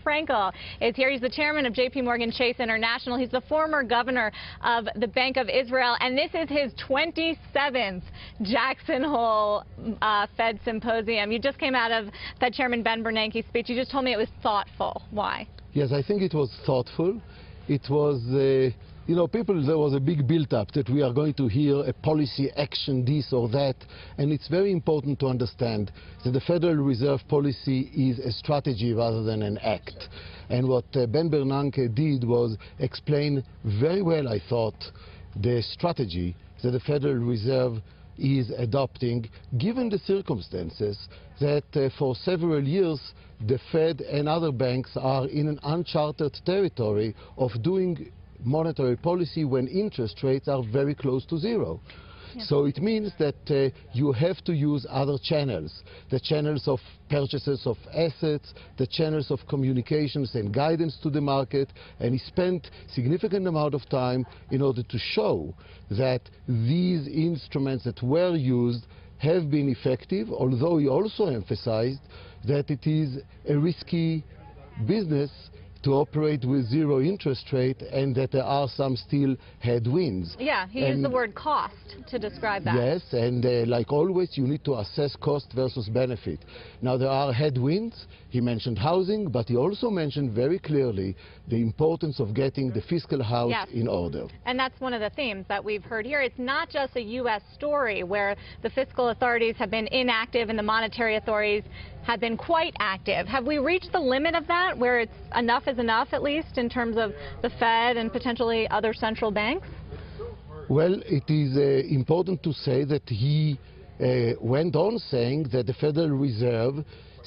Frenkel is here. He's the chairman of J.P. Chase International. He's the former governor of the Bank of Israel, and this is his 27th Jackson Hole Fed Symposium. You just came out of Fed Chairman Bernanke's speech. You just told me it was thoughtful. Why? Yes, I think it was thoughtful. It was, there was a big build-up that we are going to hear a policy action, this or that, and it's very important to understand that the Federal Reserve policy is a strategy rather than an act. And what Ben Bernanke did was explain very well, I thought, the strategy that the Federal Reserve is adopting, given the circumstances that for several years the Fed and other banks are in an uncharted territory of doing monetary policy when interest rates are very close to zero. Yep. So it means that you have to use other channels, the channels of purchases of assets, the channels of communications and guidance to the market, and he spent significant amount of time in order to show that these instruments that were used have been effective, although he also emphasized that it is a risky business to operate with zero interest rate and that there are some still headwinds. Yeah, he used the word cost to describe that. Yes, and like always, you need to assess cost versus benefit. Now, there are headwinds. He mentioned housing, but he also mentioned very clearly the importance of getting the fiscal house in order. And that's one of the themes that we've heard here. It's not just a U.S. story where the fiscal authorities have been inactive and the monetary authorities have been quite active. Have we reached the limit of that, where it's enough is enough, at least, in terms of the Fed and potentially other central banks? Well, it is important to say that he went on saying that the Federal Reserve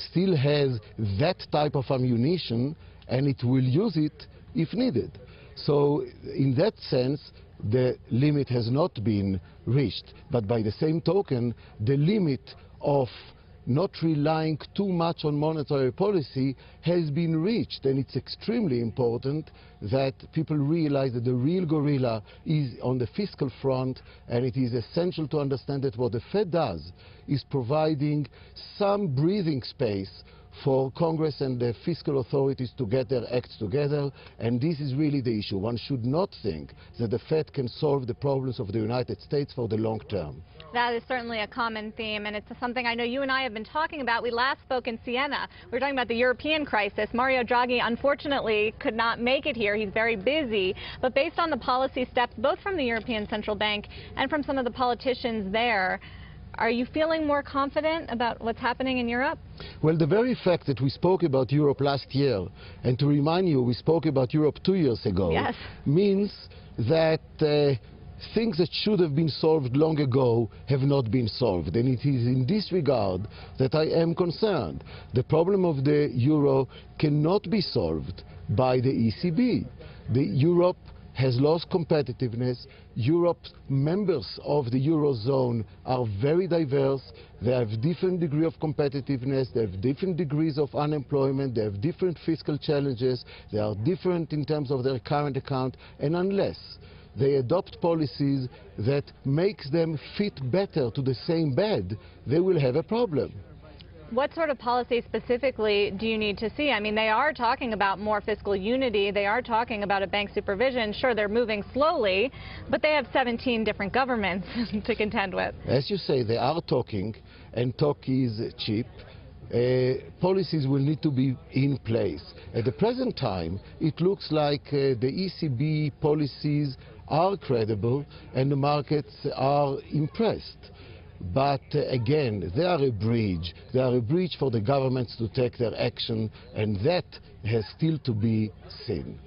still has that type of ammunition and it will use it if needed. So in that sense, the limit has not been reached. But by the same token, the limit of not relying too much on monetary policy has been reached, and it's extremely important that people realize that the real gorilla is on the fiscal front, and it is essential to understand that what the Fed does is providing some breathing space for Congress and the fiscal authorities to get their acts together, and this is really the issue. One should not think that the Fed can solve the problems of the United States for the long term. That is certainly a common theme, and it's something I know you and I have been talking about. We last spoke in Siena. We were talking about the European crisis. Mario Draghi, unfortunately, could not make it here. He's very busy. But based on the policy steps, both from the European Central Bank and from some of the politicians there, are you feeling more confident about what's happening in Europe? Well, the very fact that we spoke about Europe last year, and to remind you, we spoke about Europe 2 years ago, means that things that should have been solved long ago have not been solved. And it is in this regard that I am concerned. The problem of the euro cannot be solved by the ECB. Europe has lost competitiveness. Europe's members of the Eurozone are very diverse. They have different degree of competitiveness, they have different degrees of unemployment, they have different fiscal challenges, they are different in terms of their current account, and unless they adopt policies that makes them fit better to the same bed, they will have a problem. What sort of policy specifically do you need to see? I mean, they are talking about more fiscal unity. They are talking about a bank supervision. Sure, they're moving slowly, but they have 17 different governments to contend with. As you say, they are talking, and talk is cheap. Policies will need to be in place. At the present time, it looks like the ECB policies are credible and the markets are impressed. But again, they are a bridge. They are a bridge for the governments to take their action, and that has still to be seen.